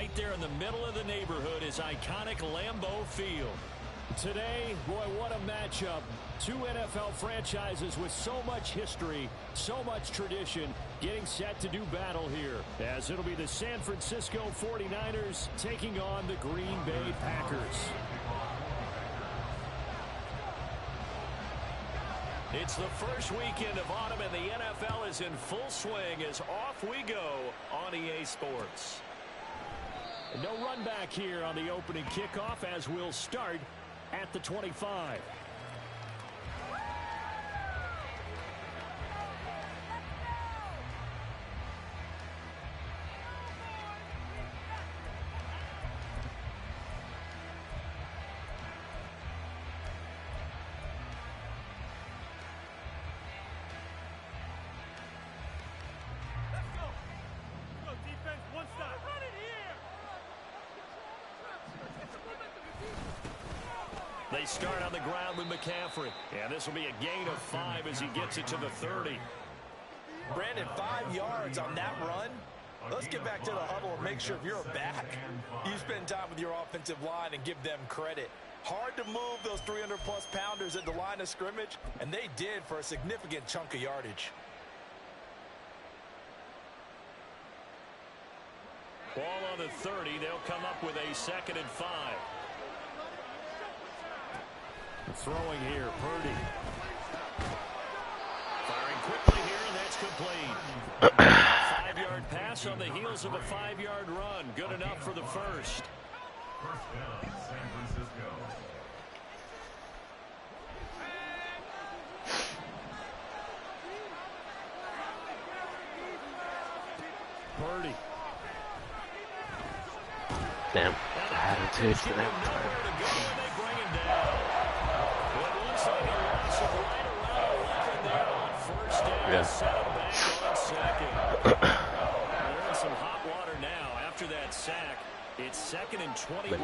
right there in the middle of the neighborhood is iconic Lambeau Field. Today, boy, what a matchup. Two NFL franchises with so much history, so much tradition, getting set to do battle here, as it'll be the San Francisco 49ers taking on the Green Bay Packers. It's the first weekend of autumn, and the NFL is in full swing as off we go on EA Sports. And no run back here on the opening kickoff, as we'll start at the 25. They start on the ground with McCaffrey. And this will be a gain of 5 as he gets it to the 30. Brandon, 5 yards on that run. Let's get back to the huddle and make sure if you're a back, you spend time with your offensive line and give them credit. Hard to move those 300-plus pounders at the line of scrimmage, and they did for a significant chunk of yardage. Ball on the 30. They'll come up with a 2nd and 5. Throwing here, Purdy. Firing quickly here, and that's complete. 5-yard pass on the heels of a 5-yard run. Good enough for the first. First down, San Francisco. Purdy. Damn, attitude for them. Yeah. Some hot water now after that sack. It's 2nd and 21.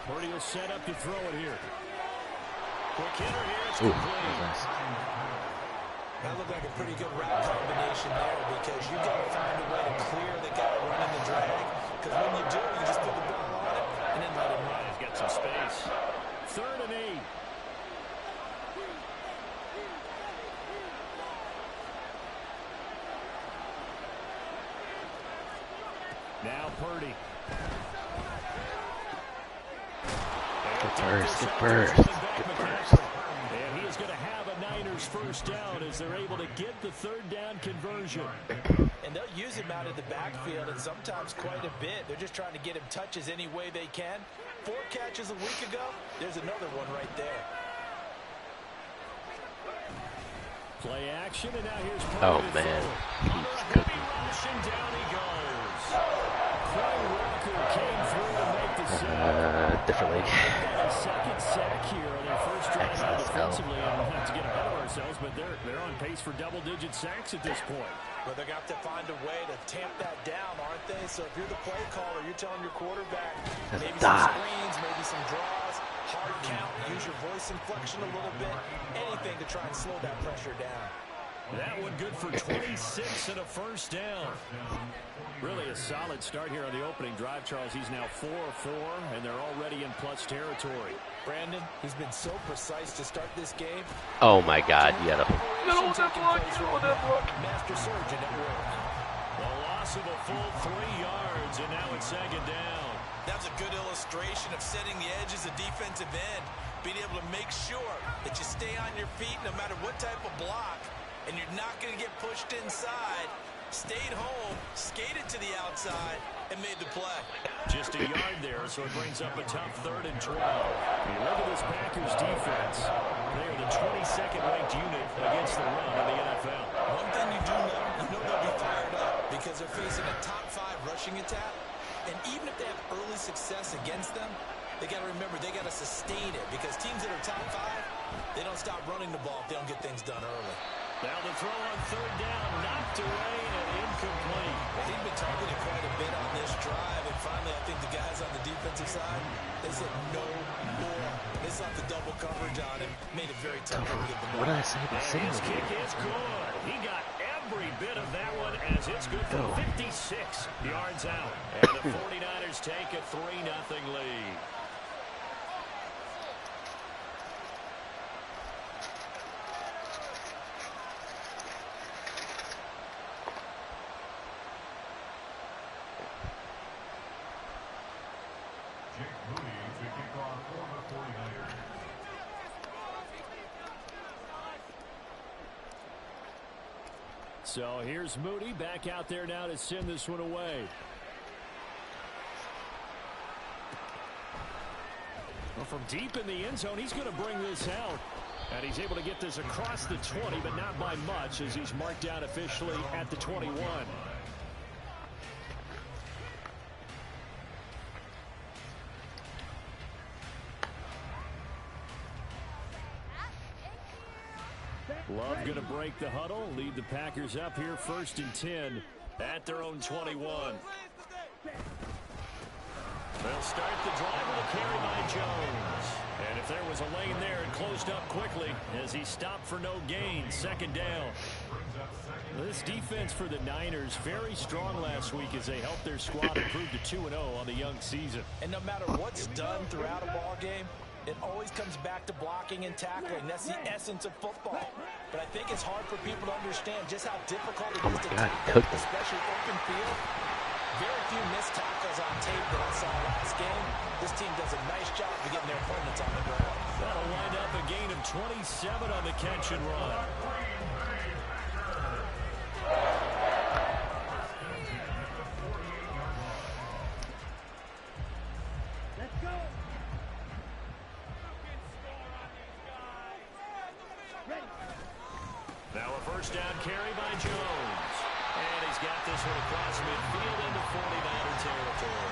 Purdy will set up to throw it here. Quick hitter here. It's complete. Nice. That looked like a pretty good route combination there, because you got to find a way to clear the guy running the drag. Because when you do, you just put the ball on it and then let him run. He's got some space. 3rd and 8. Now Purdy. Good burst, good burst, good burst. And he is going to have a Niners first down as they're able to get the 3rd down conversion. And they'll use him out of the backfield, and sometimes quite a bit. They're just trying to get him touches any way they can. 4 catches a week ago. There's another one right there. Play action, and now here's Purdy. Oh, man. He's cooking. Down he goes. Quay Walker came through to make the sack. Differently. Second sack here on their first drive Xsl. defensively. I don't have to get ahead of ourselves, but they're on pace for double-digit sacks at this point. Well, they're going to have to find a way to tamp that down, aren't they? So if you're the play caller, you're telling your quarterback maybe some screens, maybe some draws, hard count, use your voice inflection a little bit, anything to try and slow that pressure down. That one good for 26 and a first down. Really a solid start here on the opening drive, Charles. He's now 4-4, and they're already in plus territory. Brandon, he's been so precise to start this game. Oh my God, you had a middle of that block, master surgeon at work. The loss of a full 3 yards, and now it's 2nd down. That's a good illustration of setting the edge as a defensive end, being able to make sure that you stay on your feet no matter what type of block, and you're not going to get pushed inside. Stayed home, skated to the outside, and made the play. Just a yard there, so it brings up a tough 3rd and 12. You look at this Packers defense. They are the 22nd ranked unit against the run in the NFL. One thing you do know, they'll be fired up because they're facing a top 5 rushing attack. And even if they have early success against them, they got to remember they got to sustain it, because teams that are top 5, they don't stop running the ball if they don't get things done early. Now the throw on 3rd down, knocked away and incomplete. They've been targeted quite a bit on this drive, and finally I think the guys on the defensive side, they said no more. They slapped the double coverage on him, made it very tough to get the ball. What did I say? The His kick is good. He got every bit of that one as it's good for 56 yards out. And the 49ers take a 3-0 lead. So here's Moody back out there now to send this one away. Well, from deep in the end zone, he's going to bring this out. And he's able to get this across the 20, but not by much as he's marked down officially at the 21. Love going to break the huddle, lead the Packers up here 1st and 10 at their own 21. They'll start the drive with a carry by Jones. And if there was a lane there, it closed up quickly as he stopped for no gain. 2nd down. This defense for the Niners, very strong last week as they helped their squad improve to 2-0 on the young season. And no matter what's done throughout a ball game, it always comes back to blocking and tackling. That's the essence of football. But I think it's hard for people to understand just how difficult it is to tackle, especially open field. Very few missed tackles on tape that I saw last game. This team does a nice job of getting their opponents on the ground. That'll wind up a gain of 27 on the catch and run. Now a 1st down carry by Jones. And he's got this one across midfield into 49er territory.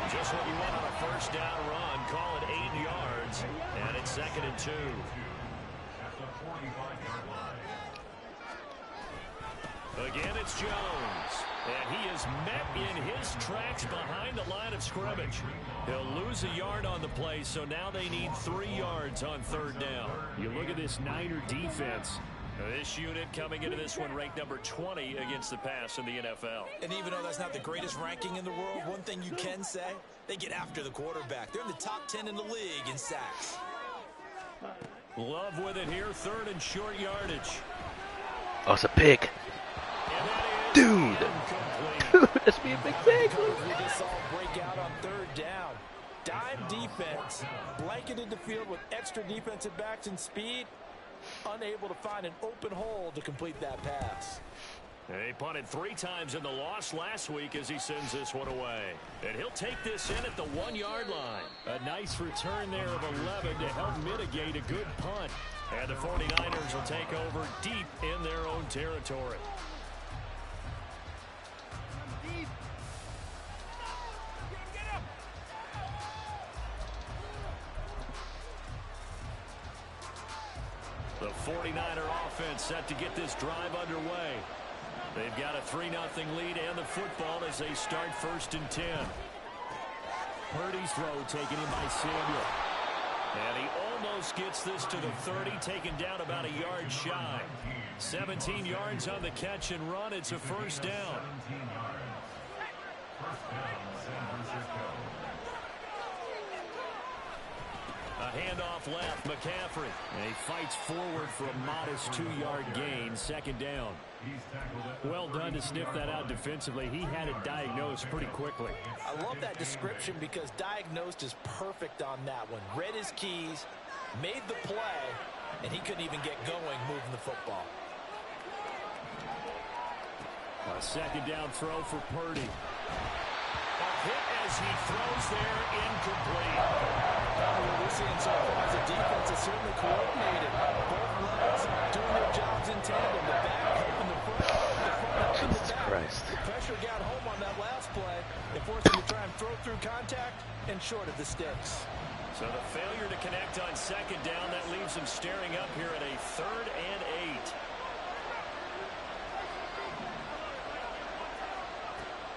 Just what you want on a 1st down run. Call it 8 yards. And it's 2nd and 2. At the 45-yard line. Again, it's Jones. And he is met in his tracks behind the line of scrimmage. He'll lose a yard on the play, so now they need 3 yards on 3rd down. You look at this Niner defense. This unit coming into this one ranked number 20 against the pass in the NFL. And even though that's not the greatest ranking in the world, one thing you can say, they get after the quarterback. They're in the top 10 in the league in sacks. Love with it here, 3rd and short yardage. Oh, it's a pick. Dude, that's be a big pick. We just saw a breakout on 3rd down. Dime defense, blanketed the field with extra defensive backs and speed. Unable to find an open hole to complete that pass. He punted 3 times in the loss last week as he sends this one away. And he'll take this in at the 1-yard line. A nice return there of 11 to help mitigate a good punt. And the 49ers will take over deep in their own territory. The 49er offense set to get this drive underway. They've got a 3-0 lead and the football as they start 1st and 10. Purdy's throw taken in by Samuel. And he almost gets this to the 30, taken down about a yard shy. 17 yards on the catch and run. It's a 1st down. A handoff left, McCaffrey. And he fights forward for a modest 2-yard gain, 2nd down. Well done to sniff that out defensively. He had it diagnosed pretty quickly. I love that description because diagnosed is perfect on that one. Read his keys, made the play, and he couldn't even get going moving the football. A 2nd down throw for Purdy. A hit as he throws there, incomplete. What we're seeing so far as a defense is certainly coordinated. Both levels doing their jobs in tandem. The back helping the front helping the back. Christ. The pressure got home on that last play. It forced him to try and throw through contact and short of the sticks. So the failure to connect on 2nd down, that leaves him staring up here at a 3rd and 8.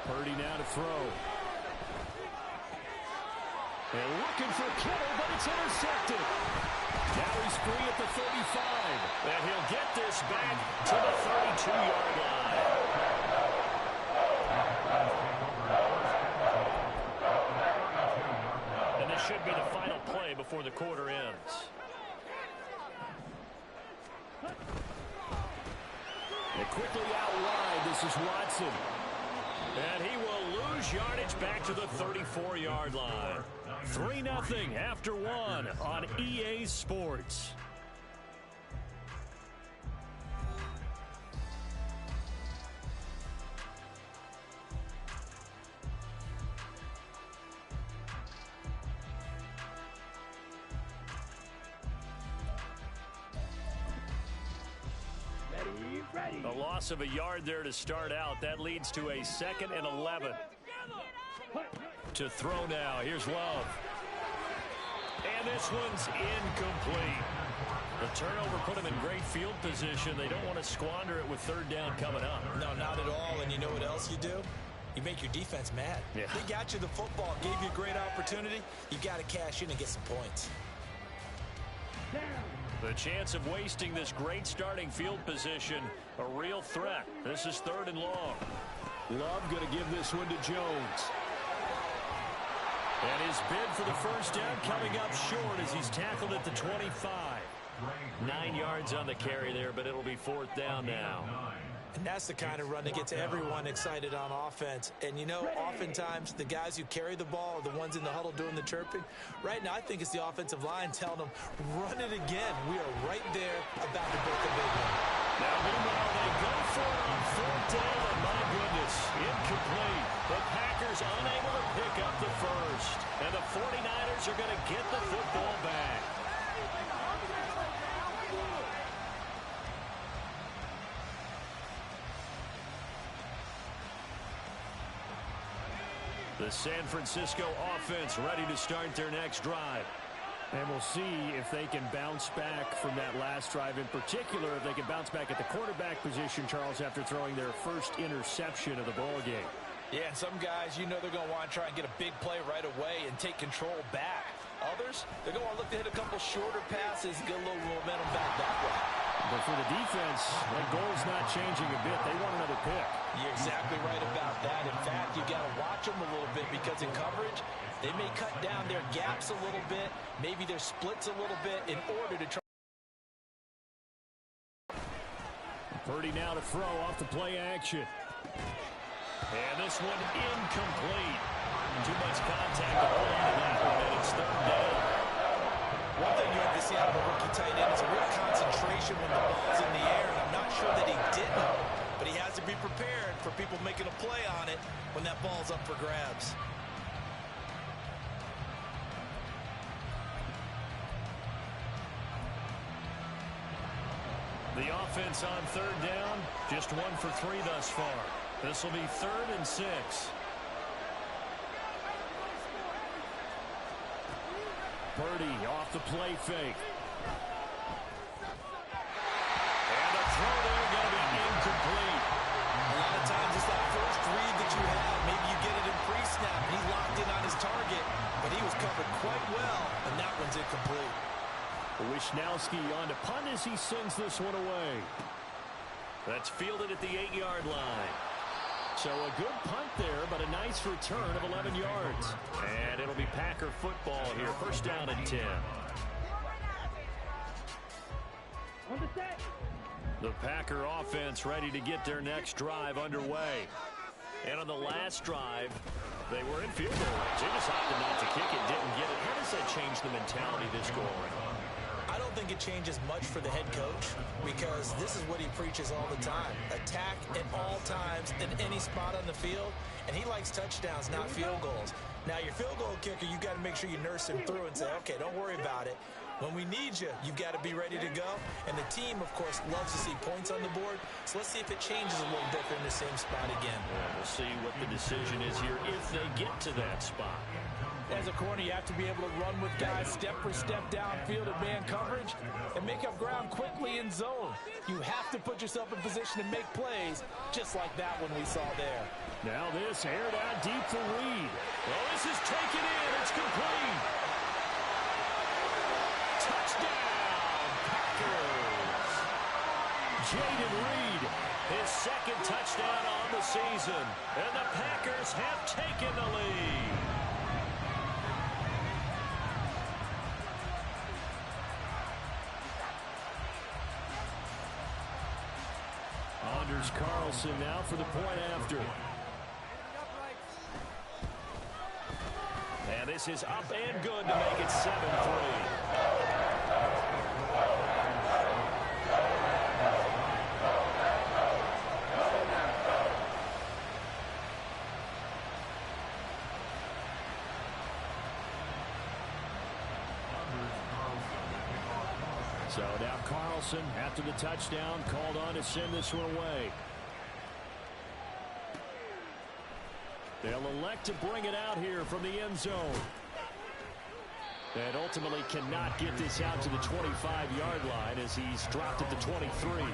Purdy now to throw. And looking for Kittle, but it's intercepted. Now he's free at the 35. And he'll get this back to the 32-yard line. And this should be the final play before the quarter ends. And quickly out wide, this is Watson. And he will lose yardage back to the 34-yard line. 3-0 after one on EA Sports. A loss of a yard there to start out. That leads to a 2nd and 11. To throw now. Here's Love. And this one's incomplete. The turnover put them in great field position. They don't want to squander it with 3rd down coming up. No, not at all. And you know what else you do? You make your defense mad. Yeah. They got you the football, gave you a great opportunity. You got to cash in and get some points. The chance of wasting this great starting field position, a real threat. This is 3rd and long. Love going to give this one to Jones. And his bid for the first down coming up short as he's tackled at the 25. 9 yards on the carry there, but it'll be 4th down now. And that's the kind of run that gets everyone excited on offense. And, you know, oftentimes the guys who carry the ball are the ones in the huddle doing the chirping. Right now, I think it's the offensive line telling them, run it again. We are right there about to break a big one. Now, meanwhile, they go for it on 4th down, and my goodness, incomplete. The Packers unable to pick up the first. And the 49ers are going to get the football back. The San Francisco offense ready to start their next drive. And we'll see if they can bounce back from that last drive. In particular, if they can bounce back at the quarterback position, Charles, after throwing their first interception of the ball game. Yeah, and some guys, you know they're going to want to try and get a big play right away and take control back. Others, they're going to want to look to hit a couple shorter passes and get a little momentum back that way. But for the defense, that goal's not changing a bit. They want another pick. You're exactly right about that. In fact, you got to watch them a little bit because in coverage, they may cut down their gaps a little bit, maybe their splits a little bit in order to try. Purdy now to throw off the play action. And this one incomplete. Too much contact to hold on to that one, and it's 3rd down. One thing you have to see out of a rookie tight end is a real concentration when the ball's in the air, and I'm not sure that he didn't, but he has to be prepared for people making a play on it when that ball's up for grabs. The offense on 3rd down, just 1 for 3 thus far. This will be 3rd and 6. Purdy off the play fake. And the throw there going to be incomplete. A lot of times it's that first read that you have. Maybe you get it in pre-snap and he's locked in on his target, but he was covered quite well, and that one's incomplete. Wishnowski on to punt as he sends this one away. That's fielded at the 8-yard line. So a good punt there, but a nice return of 11 yards. And it'll be Packer football here. First down and 10. The Packer offense ready to get their next drive underway. And on the last drive, they were in field goal range. They just opted not to kick it, didn't get it. How does that change the mentality this go around? I don't think it changes much for the head coach because this is what he preaches all the time. Attack at all times in any spot on the field, and he likes touchdowns, not field goals. Now, your field goal kicker, you've got to make sure you nurse him through and say, okay, don't worry about it. When we need you, you've got to be ready to go. And the team, of course, loves to see points on the board. So let's see if it changes a little bit in the same spot again. Yeah, we'll see what the decision is here if they get to that spot. As a corner, you have to be able to run with guys step for step downfield in man coverage and make up ground quickly in zone. You have to put yourself in position to make plays, just like that one we saw there. Now this aired out deep for Reed. Well, this is taken in. It's complete. Touchdown. Touchdown, Packers. Jaden Reed, his second touchdown on the season. And the Packers have taken the lead. Anders Carlson now for the point after. And this is up and good to make it 7-3. So now Carlson, after the touchdown, called on to send this one away. They'll elect to bring it out here from the end zone. And ultimately cannot get this out to the 25-yard line as he's dropped at the 23.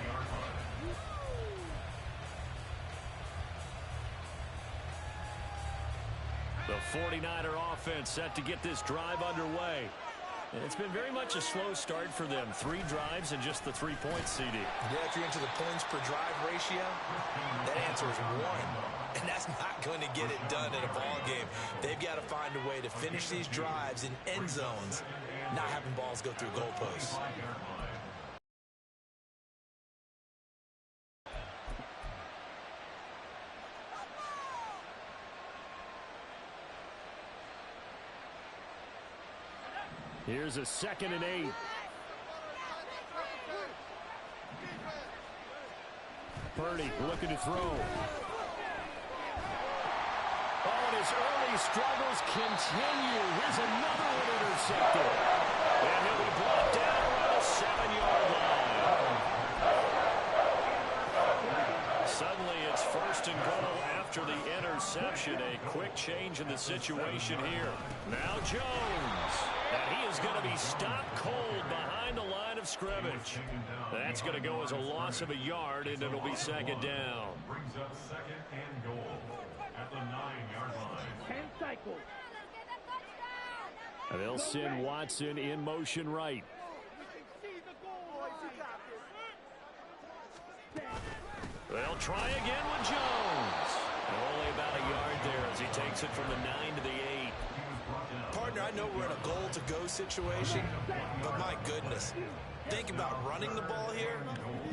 The 49er offense set to get this drive underway. And it's been very much a slow start for them. 3 drives and just the 3 points, CD. Yeah, if you're into the points per drive ratio, that answer is 1. And that's not going to get it done in a ball game. They've got to find a way to finish these drives in end zones, not having balls go through goalposts. Here's a 2nd and 8. Purdy looking to throw. Oh, and his early struggles continue. Here's another one intercepted. And he'll be brought down around the 7-yard line. Suddenly it's 1st and goal after the interception. A quick change in the situation here. Now Jones. And he is going to be stopped cold behind the line of scrimmage. That's going to go as a loss of a yard, and it'll be 2nd down. Brings up 2nd and goal at the 9-yard line. 10 cycles. And they'll send Watson in motion right. They'll try again with Jones. Only about a yard there as he takes it from the 9 to the 8. Partner, I know we're in a goal-to-go situation, but my goodness. Think about running the ball here.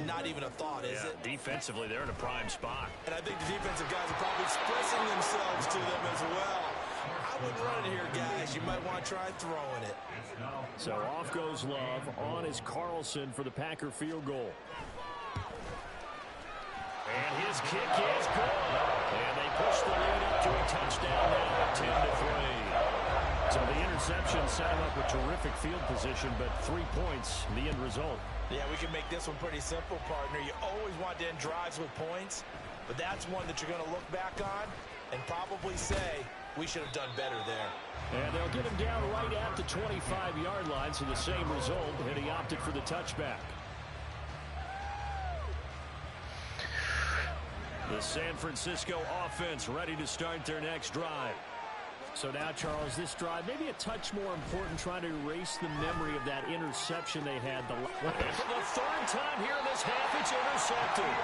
Not even a thought, is it? Defensively, they're in a prime spot. And I think the defensive guys are probably expressing themselves to them as well. I wouldn't run it here, guys. You might want to try throwing it. So off goes Love. On is Carlson for the Packer field goal. And his kick is good. And they push the lead up to a touchdown now at 10-3. So the interception set him up with terrific field position, but 3 points, the end result. Yeah, we can make this one pretty simple, partner. You always want to end drives with points, but that's one that you're going to look back on and probably say, we should have done better there. And they'll get him down right at the 25-yard line, so the same result, and he opted for the touchback. The San Francisco offense ready to start their next drive. So now, Charles, this drive maybe a touch more important, trying to erase the memory of that interception they had. And for the 3rd time here in this half, it's intercepted.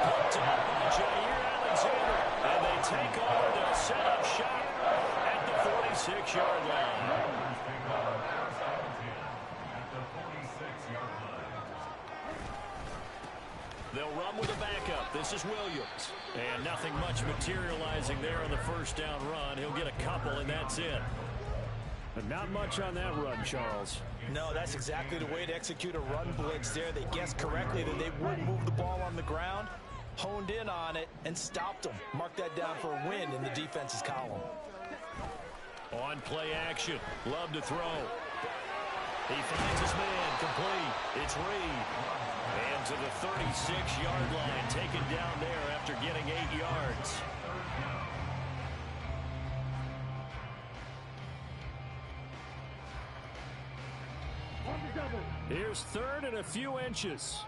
Hooked up by Jair Alexander. And they take over. They'll set up shop at the 46-yard line. They'll run with a backup. This is Williams. And nothing much materializing there on the 1st down run. He'll get a couple, and that's it. But not much on that run, Charles. No, that's exactly the way to execute a run blitz there. They guessed correctly that they would move the ball on the ground, honed in on it, and stopped them. Mark that down for a win in the defense's column. On play action. Love to throw. He finds his man. Complete. It's Reed. And to the 36-yard line. Taken down there after getting 8 yards. Here's 3rd and a few inches.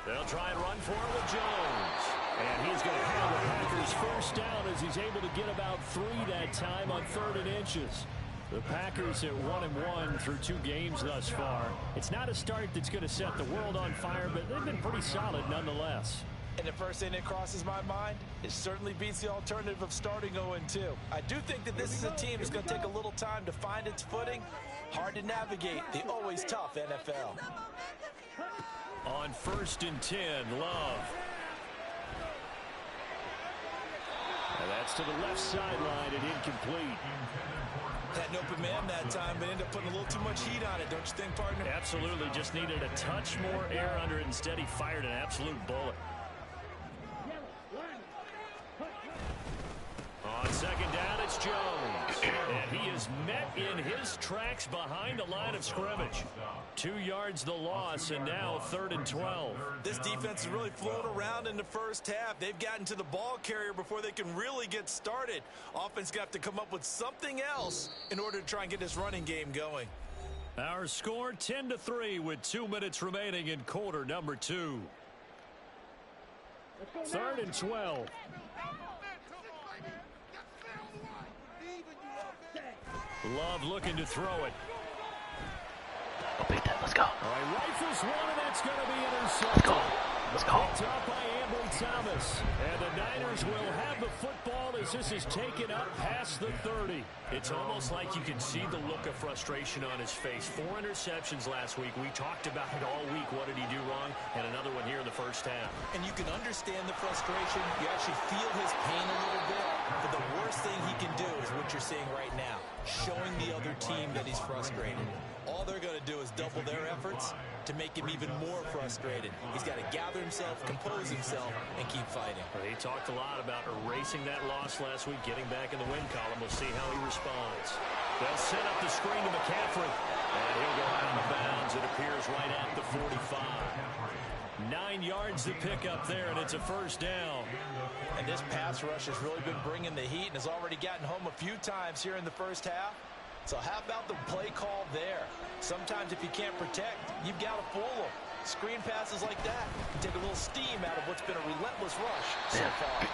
They'll try and run for it with Jones. And he's going to have the Packers first down as he's able to get about 3 that time on 3rd and inches. The Packers at 1-1 through 2 games thus far. It's not a start that's going to set the world on fire, but they've been pretty solid nonetheless. And the first thing that crosses my mind, it certainly beats the alternative of starting 0-2. I do think that this is a team that's going to take a little time to find its footing. Hard to navigate the always tough NFL. On 1st and 10, Love. And that's to the left sideline and incomplete. Had an open man that time, but ended up putting a little too much heat on it, don't you think, partner? Absolutely. Just needed a touch more air under it. Instead, he fired an absolute bullet. On 2nd down, it's Jones. And he is met in his tracks behind the line of scrimmage. 2 yards the loss, and now 3rd and 12. This defense has really flown around in the first half. They've gotten to the ball carrier before they can really get started. Offense got to come up with something else in order to try and get this running game going. Our score 10-3 with 2 minutes remaining in quarter number 2. 3rd and 12. Love looking to throw it. Oh, big time. Let's go. All right, rifles one, and that's going to be intercepted. Let's go. Let's go. Picked up by Ambry Thomas. And the Niners will have the football as this is taken up past the 30. It's almost like you can see the look of frustration on his face. 4 interceptions last week. We talked about it all week. What did he do wrong? And another one here in the first half. And you can understand the frustration. You actually feel his pain a little bit. But the worst thing he can do is what you're seeing right now, showing the other team that he's frustrated. All they're going to do is double their efforts to make him even more frustrated. He's got to gather himself, compose himself, and keep fighting. He talked a lot about erasing that loss last week, getting back in the win column. We'll see how he responds. They'll set up the screen to McCaffrey. And he'll go out of bounds. It appears right at the 45. 9 yards to pick up there, and it's a first down. And this pass rush has really been bringing the heat and has already gotten home a few times here in the first half. So how about the play call there? Sometimes if you can't protect, you've got to fool them. Screen passes like that can take a little steam out of what's been a relentless rush so far.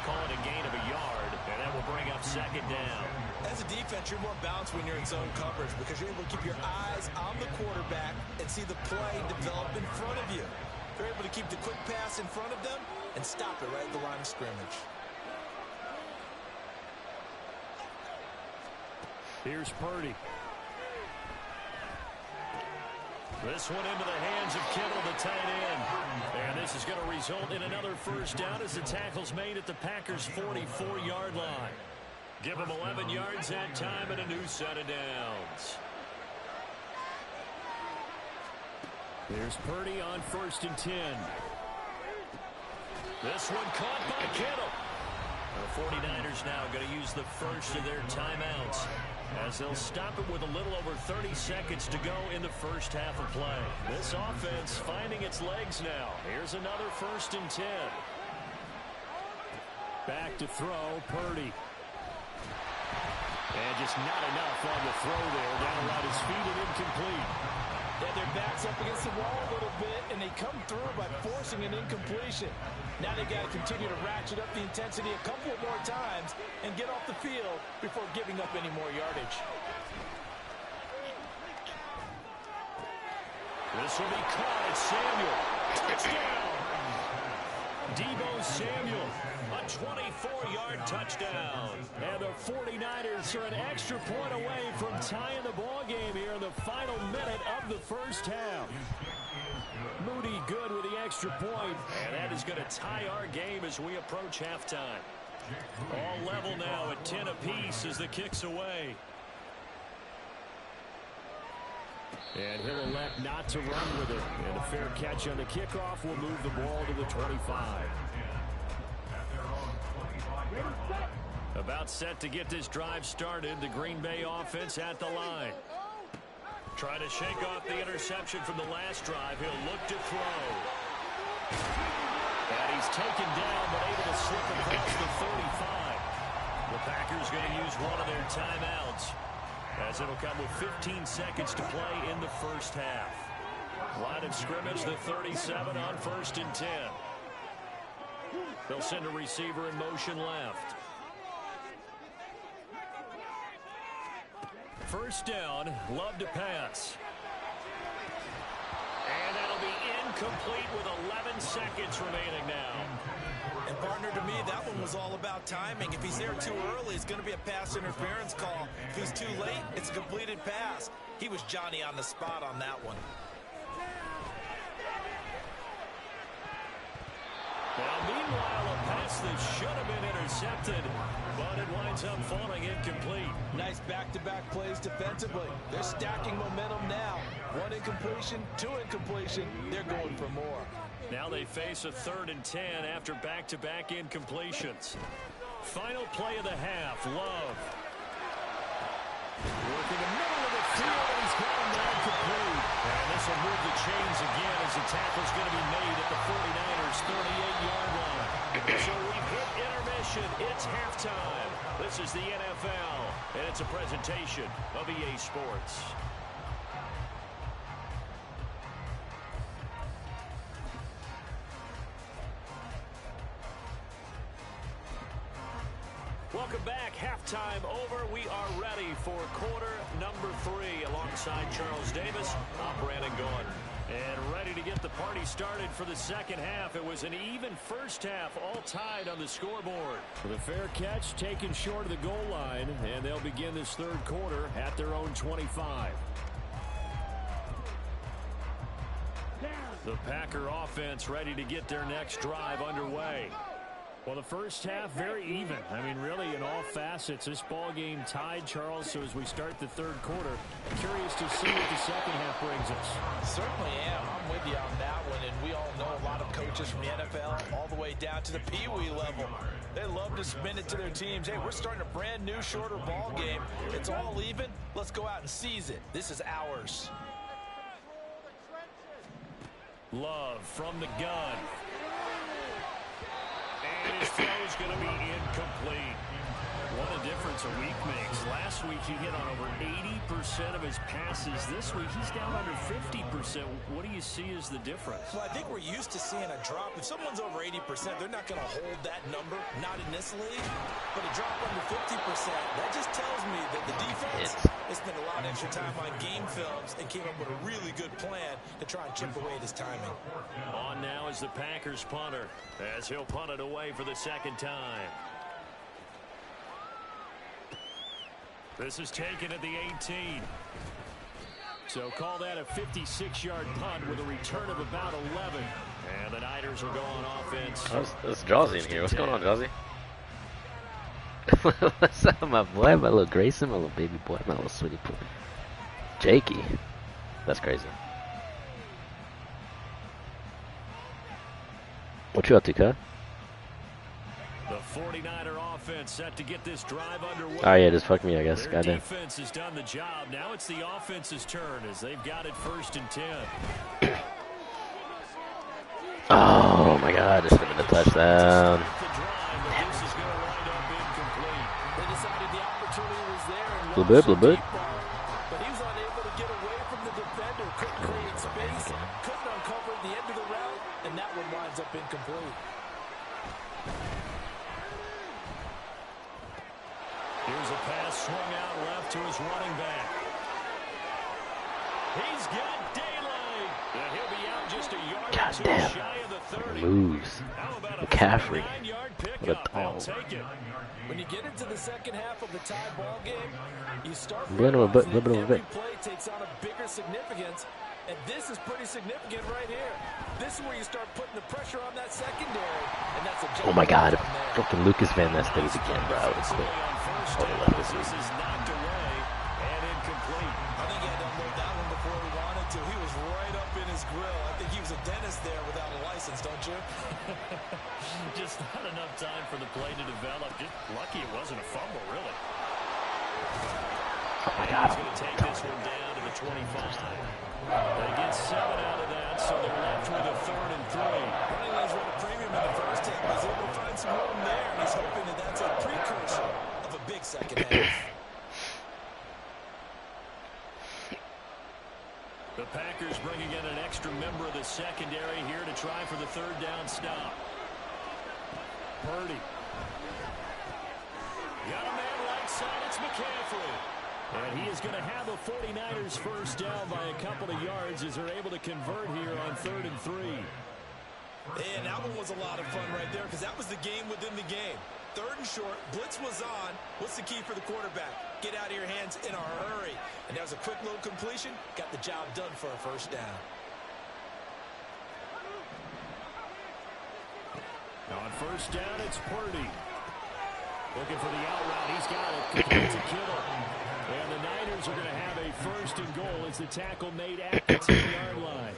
Call it a gain of a yard, and that will bring up 2nd down. As a defense, you're more balanced when you're in zone coverage because you're able to keep your eyes on the quarterback and see the play develop in front of you. You're able to keep the quick pass in front of them and stop it right at the line of scrimmage. Here's Purdy. This one into the hands of Kittle, the tight end. And this is going to result in another first down as the tackle's made at the Packers' 44-yard line. Give them 11 yards that time and a new set of downs. Here's Purdy on 1st and 10. This one caught by Kittle. The 49ers now going to use the first of their timeouts as they'll stop it with a little over 30 seconds to go in the first half of play. This offense finding its legs now. Here's another 1st and 10. Back to throw, Purdy. And just not enough on the throw there. Down around his feet and incomplete. Yeah, their back's up against the wall a little bit, and they come through by forcing an incompletion. Now they've got to continue to ratchet up the intensity a couple more times and get off the field before giving up any more yardage. This will be caught at Samuel. Touchdown! Deebo Samuel, a 24-yard touchdown. And the 49ers are an extra point away from tying the ball game here in the final minute of the first half. Moody good with the extra point, and that is going to tie our game as we approach halftime. All level now at 10 apiece as the kick's away. And he'll elect not to run with it. And a fair catch on the kickoff will move the ball to the 25. About set to get this drive started. The Green Bay offense at the line. Trying to shake off the interception from the last drive. He'll look to throw. And he's taken down but able to slip across the 35. The Packers going to use one of their timeouts, as it'll come with 15 seconds to play in the first half. Line of scrimmage, the 37 on 1st and 10. They'll send a receiver in motion left. First down, Love to pass. And that'll be incomplete with 11 seconds remaining now. And partner, to me, that one was all about timing. If he's there too early, it's going to be a pass interference call. If he's too late, it's a completed pass. He was Johnny on the spot on that one. Now, meanwhile, a pass that should have been intercepted, but it winds up falling incomplete. Nice back-to-back plays defensively. They're stacking momentum now. 1 incompletion, 2 incompletion. They're going for more. Now they face a 3rd and 10 after back-to-back incompletions. Final play of the half, Love. Working the middle of the field, and he's got him down complete. And this will move the chains again as the tackle's going to be made at the 49ers' 38-yard line. So we've hit intermission. It's halftime. This is the NFL, and it's a presentation of EA Sports. Welcome back. Halftime over. We are ready for quarter number 3. Alongside Charles Davis, I'm Brandon Gordon. And ready to get the party started for the second half. It was an even first half, all tied on the scoreboard. The fair catch taken short of the goal line, and they'll begin this third quarter at their own 25. The Packer offense ready to get their next drive underway. Well, the first half, very even. I mean, really, in all facets, this ball game tied, Charles. So as we start the third quarter, curious to see what the second half brings us. Certainly am. I'm with you on that one. And we all know a lot of coaches from the NFL all the way down to the Pee-wee level. They love to spin it to their teams. Hey, we're starting a brand new, shorter ball game. It's all even. Let's go out and seize it. This is ours. Love from the gun. And his throw's going to be incomplete. What a difference a week makes. Last week he hit on over 80% of his passes. This week he's down under 50%. What do you see as the difference? Well, I think we're used to seeing a drop. If someone's over 80%, they're not going to hold that number, not in this league. But a drop under 50%, that just tells me that the defense has spent a lot of extra time on game films and came up with a really good plan to try and chip away at his timing. On now is the Packers punter, as he'll punt it away for the second time. This is taken at the 18. So call that a 56-yard punt with a return of about 11. And the Niners will go on offense. That's Jawsy in here. What's going on, Jawsy? What's up, my boy? My little Grayson, my little baby boy, my little sweetie boy. Jakey. That's crazy. What you up to, cuz? The 49er offense set to get this drive underway. Oh yeah, just fuck me, I guess. Their Goddamn. defense has done the job. Now it's the offense's turn as they've got it 1st and 10. Oh my God, this should have been a touchdown. Little bit, little bit. But he was unable to get away from the defender. Couldn't create space. Couldn't uncover the end of the route, and that one winds up incomplete. Here's a pass swung out left to his running back. He's got daylight. And he'll be out just a yard or two shy of the 30. Moves. McCaffrey. What a I'll take it. When you get into the second half of the tie ball game, you start Little bit. every play takes on a bigger significance, and this is pretty significant right here. This is where you start putting the pressure on that secondary, and that's a Oh my God, fucking Lucas Van Ness did it again, bro. It's quick. This is knocked away and incomplete. I think he had to unload that one before he wanted to. He was right up in his grill. I think he was a dentist there without a license, don't you? Just not enough time for the play to develop. Just lucky it wasn't a fumble, really. Oh my God. He's going to take this one down to the 25. They get 7 out of that, so they're left with a 3rd and 3. Running lanes were at a premium in the first half. He's able to find some room there, and he's hoping that that's a precursor of a big second half. The Packers bringing in an extra member of the secondary here to try for the third down stop. Purdy. Got a man right side. It's McCaffrey. And he is going to have a 49ers first down by a couple of yards as they're able to convert here on 3rd and 3. And that one was a lot of fun right there because that was the game within the game. 3rd and short, blitz was on. What's the key for the quarterback? Get out of your hands in a hurry. And that was a quick little completion. Got the job done for a first down. On first down, it's Purdy. Looking for the out route. He's got it. Complete to Kittle. And the Niners are going to have a first and goal as the tackle made at the 10-yard line.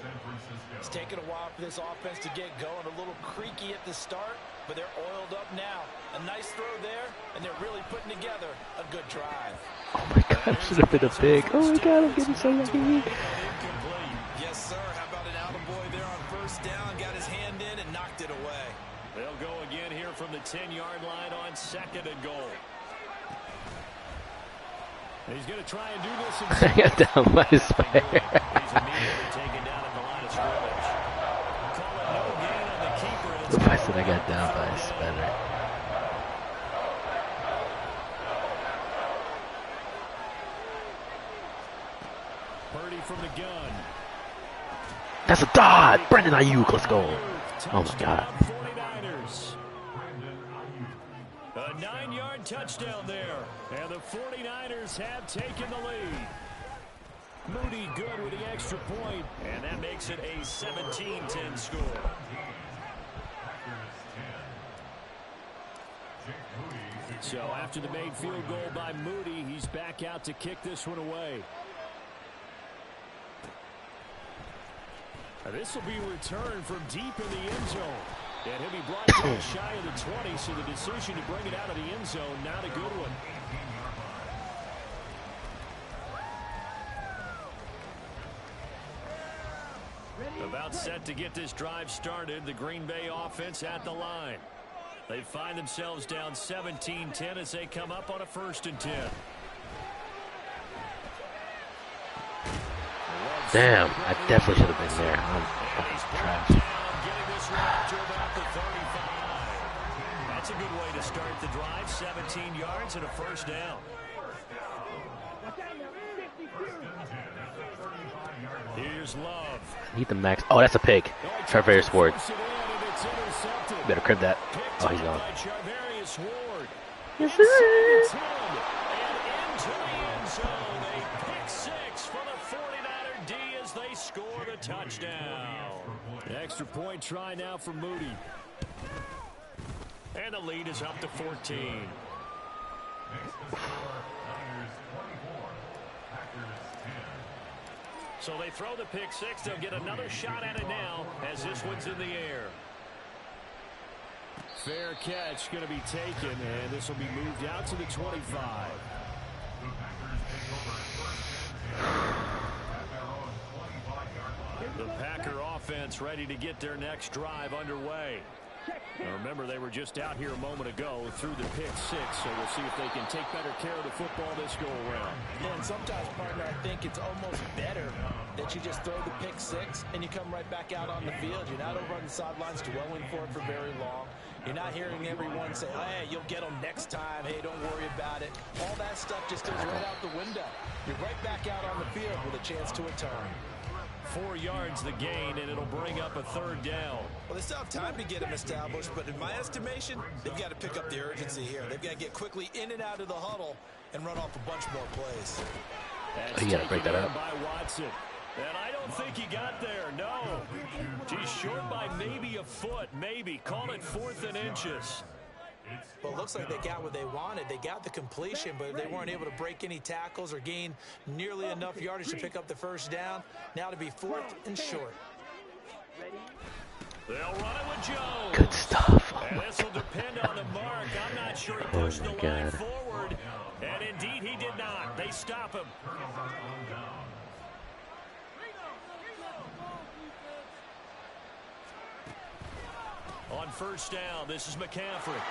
It's taken a while for this offense to get going. A little creaky at the start, but they're oiled up now. A nice throw there, and they're really putting together a good drive. Oh my God, should have been a big. Oh my God, I'm getting so lucky. Yes, sir. How about an attaboy there on first down? Got his hand in and knocked it away. They'll go again here from the 10-yard line on 2nd and goal. He's going to try and do this. I got down by his spare. He's immediately taken down at the line of scrimmage. Call it no gain on the keeper. If I said I got down by his spare. Purdy from the gun. That's a dot. Brandon Ayuk, let's go. Oh my God. 49ers. A 9-yard touchdown there. And the 49ers have taken the lead. Moody good with the extra point, and that makes it a 17-10 score. So after the made field goal by Moody, he's back out to kick this one away. This will be returned from deep in the end zone. And he'll be brought down shy of the 20, so the decision to bring it out of the end zone, not a good one. About set to get this drive started, the Green Bay offense at the line. They find themselves down 17-10 as they come up on a 1st and 10. Damn, I definitely should have been there. I'm fucking trash. That's a good way to start the drive. 17 yards and a first down. Here's Love. Need the max. Oh, that's a pick. Charvarius Ward. Better crib that. Oh, he's gone. Yes, sir. They score the touchdown. Extra point try now for Moody. And the lead is up to 14. So they throw the pick six. They'll get another shot at it now as this one's in the air. Fair catch going to be taken, and this will be moved out to the 25. The Packer offense ready to get their next drive underway. Now remember, they were just out here a moment ago through the pick six, so we'll see if they can take better care of the football this go around. Yeah, and sometimes, partner, I think it's almost better that you just throw the pick six and you come right back out on the field. You're not over on the sidelines dwelling for it for very long. You're not hearing everyone say, hey, you'll get them next time. Hey, don't worry about it. All that stuff just goes right out the window. You're right back out on the field with a chance to return. 4 yards the gain, and it'll bring up a third down. Well, they still have time to get them established, but in my estimation, they've got to pick up the urgency here. They've got to get quickly in and out of the huddle and run off a bunch more plays. You got to break that up. By Watson. And I don't think he got there, no. He's short by maybe a foot, maybe. Call it 4th and inches. Well, it looks like they got what they wanted. They got the completion, but they weren't able to break any tackles or gain nearly enough yardage to pick up the first down. Now to be 4th and short. They'll run it with Jones. Good stuff. Oh and this will depend on the mark. I'm not sure he pushed the line forward. And indeed, he did not. They stop him. On first down, this is McCaffrey.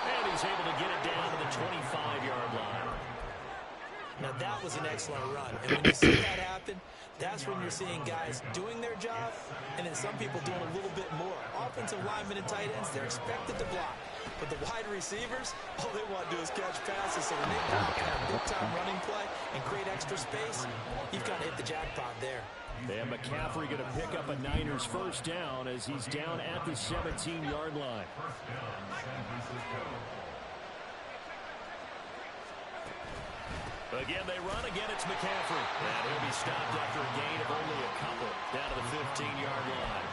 And he's able to get it down to the 25-yard line. Now that was an excellent run. And when you see that happen, that's when you're seeing guys doing their job and then some people doing a little bit more. Offensive linemen and tight ends, they're expected to block. But the wide receivers, all they want to do is catch passes. So when they block and have a big-time running play and create extra space, you've got to hit the jackpot there. And McCaffrey going to pick up a Niners first down as he's down at the 17-yard line. Again, they run. Again, it's McCaffrey. And he'll be stopped after a gain of only a couple down to the 15-yard line.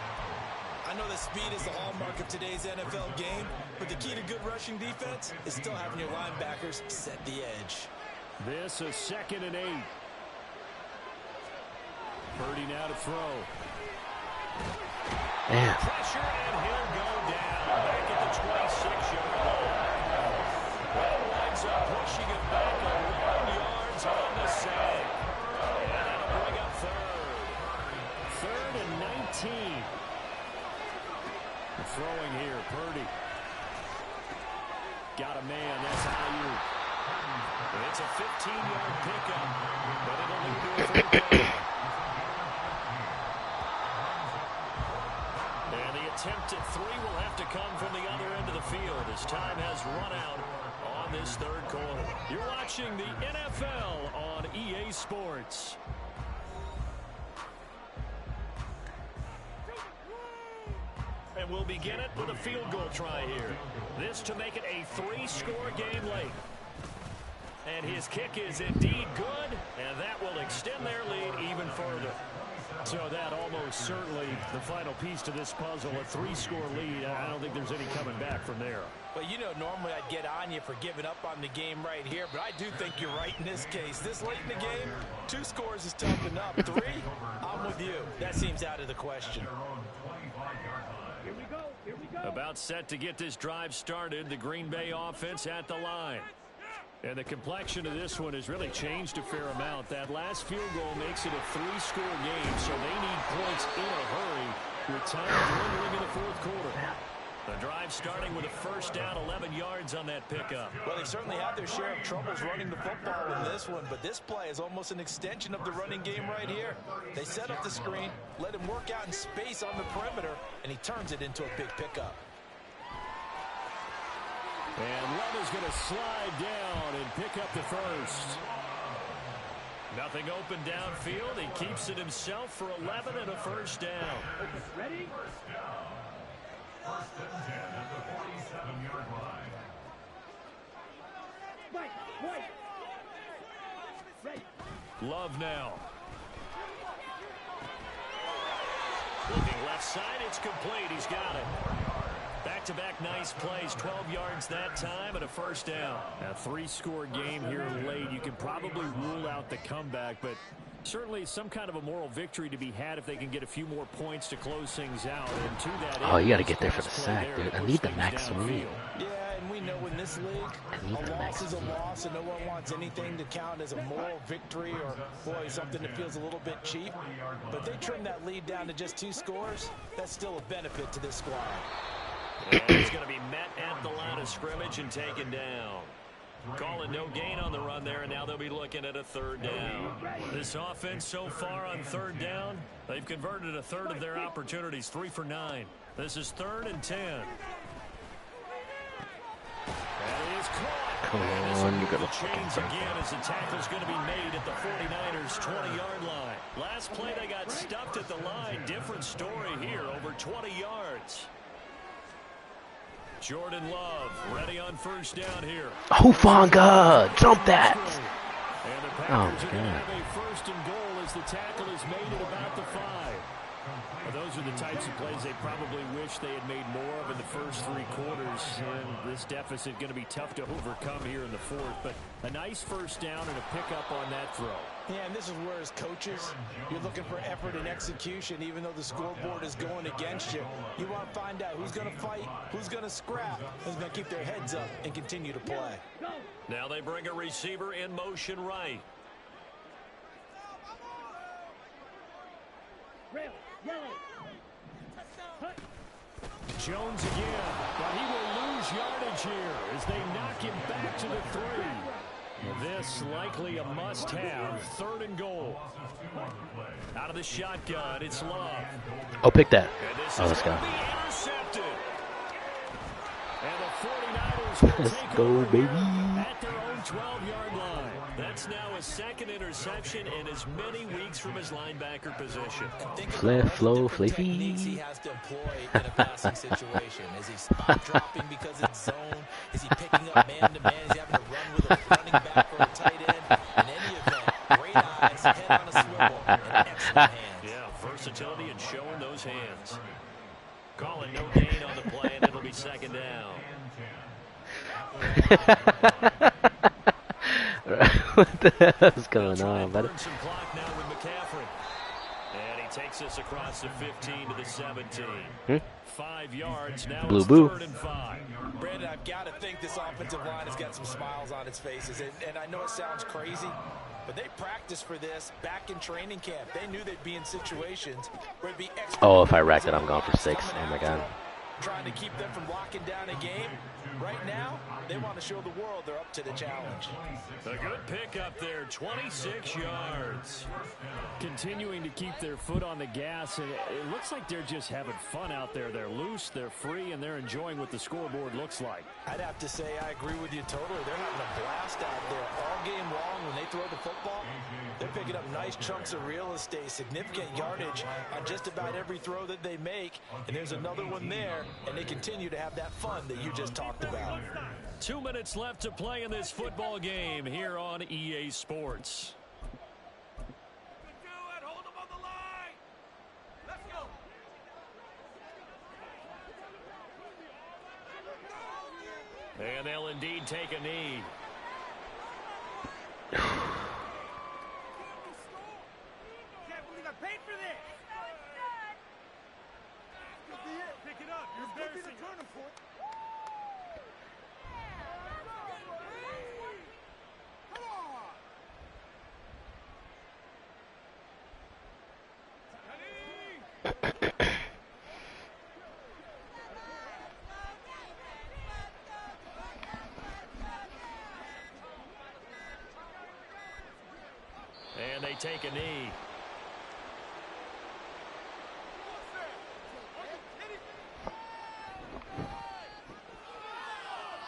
I know that speed is the hallmark of today's NFL game, but the key to good rushing defense is still having your linebackers set the edge. This is 2nd and 8. Purdy now to throw. Damn. Pressure, and he'll go down back at the 26-yard line. That winds up pushing it back 11 yards on the save. And that'll bring up third. 3rd and 19. Throwing here, Purdy. Got a man, that's Ayuk. It's a 15-yard pickup, but it'll lead to a 3rd down. And the attempt at 3 will have to come from the other end of the field as time has run out on this 3rd quarter. You're watching the NFL on EA Sports. And we'll begin it with a field goal try here. This to make it a 3-score game late. And his kick is indeed good, and that will extend their lead even further. So that almost certainly the final piece to this puzzle, a 3-score lead. I don't think there's any coming back from there. Well, you know, normally I'd get on you for giving up on the game right here, but I do think you're right in this case. This late in the game, 2 scores is tough enough. 3, I'm with you. That seems out of the question. Here we go. Here we go. About set to get this drive started, the Green Bay offense at the line. And the complexion of this one has really changed a fair amount. That last field goal makes it a 3-score game, so they need points in a hurry with time dwindling in the 4th quarter. The drive starting with a first down, 11 yards on that pickup. Well, they certainly had their share of troubles running the football in this one, but this play is almost an extension of the running game right here. They set up the screen, let him work out in space on the perimeter, and he turns it into a big pickup. And Love is going to slide down and pick up the first. Nothing open downfield. He keeps it himself for 11 and a first down. Ready? First and 10 at the 47-yard line. Right. Love now. Looking left side, it's complete. He's got it. Back-to-back nice plays, 12 yards that time and a first down. A 3-score game here late. You can probably rule out the comeback, but certainly some kind of a moral victory to be had if they can get a few more points to close things out. And to that Oh, you got to get there for the sack, dude. I need the max win. Yeah, and we know in this league, a loss is a loss, and no one wants anything to count as a moral victory or, boy, something that feels a little bit cheap. But if they trim that lead down to just 2 scores, that's still a benefit to this squad. And he's going to be met at the line of scrimmage and taken down. Calling no gain on the run there, and now they'll be looking at a 3rd down. This offense so far on 3rd down, they've converted a third of their opportunities, 3 for 9. This is 3rd and 10. That is caught. Come on, you got to chains again as the tackle's going to be made at the 49ers 20-yard line. Last play they got stuffed at the line. Different story here, over 20 yards. Jordan Love ready on first down here. Oh, Fonga! Jump that! And the Packers are going to have a first and goal as the tackle is made at about the 5. Well, those are the types of plays they probably wish they had made more of in the first 3 quarters. And this deficit going to be tough to overcome here in the 4th. But a nice first down and a pickup on that throw. Yeah, and this is where, as coaches, you're looking for effort and execution, even though the scoreboard is going against you. You want to find out who's going to fight, who's going to scrap, who's going to keep their heads up and continue to play. Now they bring a receiver in motion right. Jones again, but he will lose yardage here as they knock him back to the 3. This likely a must-have. 3rd and goal. Out of the shotgun, it's Love. Oh, pick that. And this Oh, is let's go. gonna be intercepted. And the 49ers will Let's take go, over baby. at their own 12-yard line. That's now his 2nd interception in as many weeks from his linebacker position. Flow, Techniques he flavy. has to employ in a passing situation. Is he spot dropping because it's zone? Is he picking up man-to-man? Is he having to run with a running back or a tight end? In any event, great eyes, head on a swivel, and excellent hands. Yeah, versatility and showing those hands. Calling no gain on the play, and it'll be 2nd down. What the hell is going on, buddy? Burn some clock now with McCaffrey. And he takes us across the 15 to the 17. 5 yards now. Blue It's boo. 3rd and 5. Brandon, I've got to think this offensive line has got some smiles on its faces. And I know it sounds crazy, but they practiced for this back in training camp. They knew they'd be in situations where it'd be extra. Oh, if I rack it, I'm going for 6. Oh my god. Trying to keep them from locking down a game. Right now, they want to show the world they're up to the challenge. A good pick up there, 26 yards. Continuing to keep their foot on the gas, and it looks like they're just having fun out there. They're loose, they're free, and they're enjoying what the scoreboard looks like. I'd have to say I agree with you totally. They're having a blast out there all game long when they throw the football. They're picking up nice chunks of real estate, significant yardage on just about every throw that they make. And there's another one there, and they continue to have that fun that you just talked about. 2 minutes left to play in this football game here on EA Sports. And they'll indeed take a knee. Can't believe I paid for this. Could be it. Pick it up. You're embarrassing. The turning point. Come on. And they take a knee.